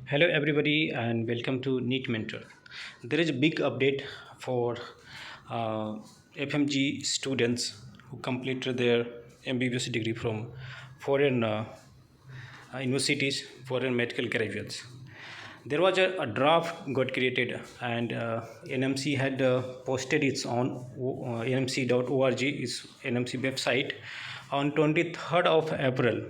Hello, everybody, and welcome to NEET Mentor. There is a big update for FMG students who completed their MBBS degree from foreign universities, foreign medical graduates. There was a draft got created, and NMC had posted its on nmc.org, its NMC website, on 23rd of April,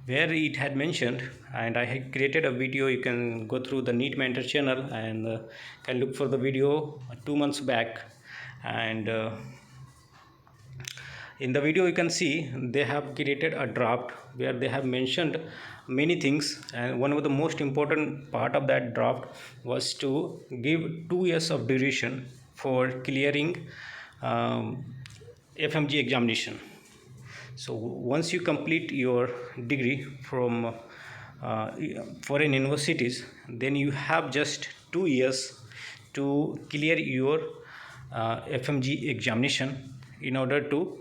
where it had mentioned, and I had created a video. You can go through the NEET Mentor channel and can look for the video 2 months back. And in the video you can see they have created a draft where they have mentioned many things, and one of the most important part of that draft was to give 2 years of duration for clearing FMG examination. So once you complete your degree from foreign universities, then you have just 2 years to clear your FMG examination in order to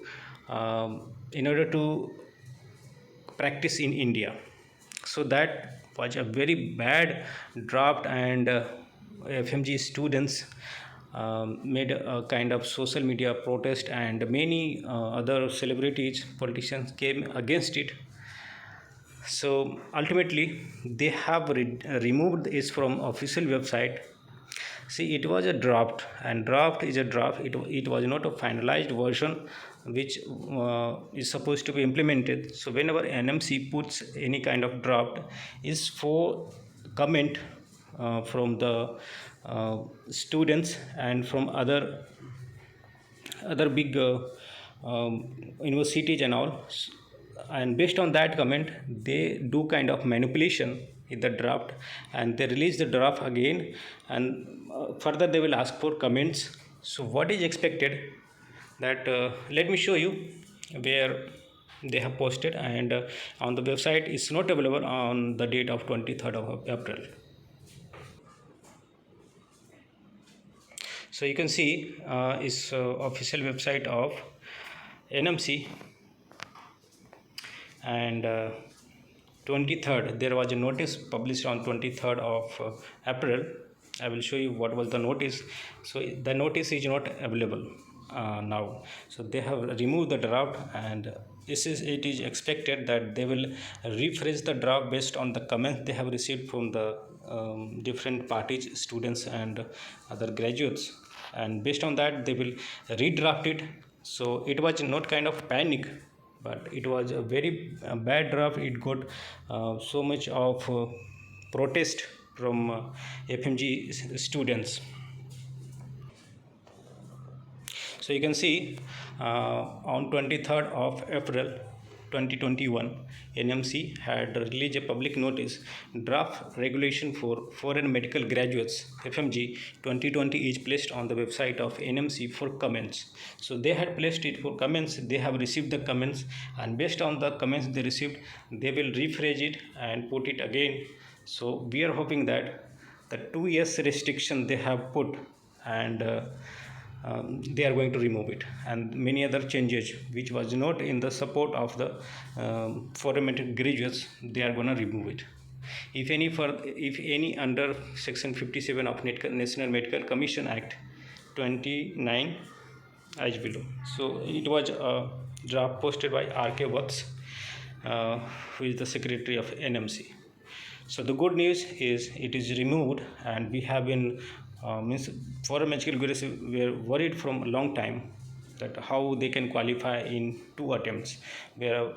practice in India. So that was a very bad draft, and FMG students made a kind of social media protest, and many other celebrities, politicians came against it. So ultimately they have removed this from official website. See, it was a draft, and draft is a draft. It was not a finalized version which is supposed to be implemented. So whenever NMC puts any kind of draft, is for comment from the students and from other big universities and all, and based on that comment they do kind of manipulation in the draft, and they release the draft again, and further they will ask for comments. So what is expected, that let me show you where they have posted, and on the website is not available on the date of 23rd of April. So you can see is official website of NMC, and 23rd there was a notice published on 23rd of April. I will show you what was the notice. So the notice is not available now, so they have removed the draft, and it is expected that they will refresh the draft based on the comments they have received from the different parties, students and other graduates, and based on that they will redraft it. So it was not kind of panic, but it was a very bad draft. It got so much of protest from FMG students. So you can see on 23rd of April 2021, NMC had released a public notice. Draft regulation for foreign medical graduates FMG 2020 is placed on the website of NMC for comments. So they had placed it for comments. They have received the comments, and based on the comments they received, they will rephrase it and put it again. So we are hoping that the 2 years restriction they have put, and they are going to remove it, and many other changes which was not in the support of the foreign medical graduates, they are going to remove it. If any under section 57 of National Medical Commission Act 29 as below. So it was a draft posted by RK Watts, who is the secretary of NMC. So the good news is it is removed, and we have been foreign medical graduates were worried from a long time that how they can qualify in 2 attempts, where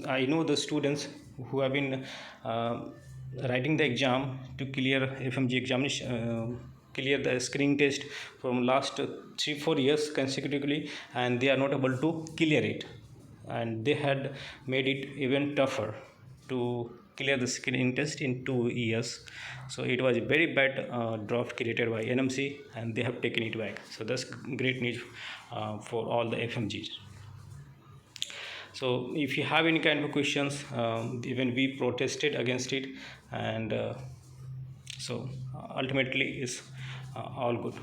I know the students who have been writing the exam to clear FMG examination, clear the screening test from last 3-4 years consecutively, and they are not able to clear it, and they had made it even tougher to clear the screening test in 2 years. So it was a very bad draft created by NMC, and they have taken it back. So that's great news for all the FMGs. So if you have any kind of questions, even we protested against it, and so ultimately is all good.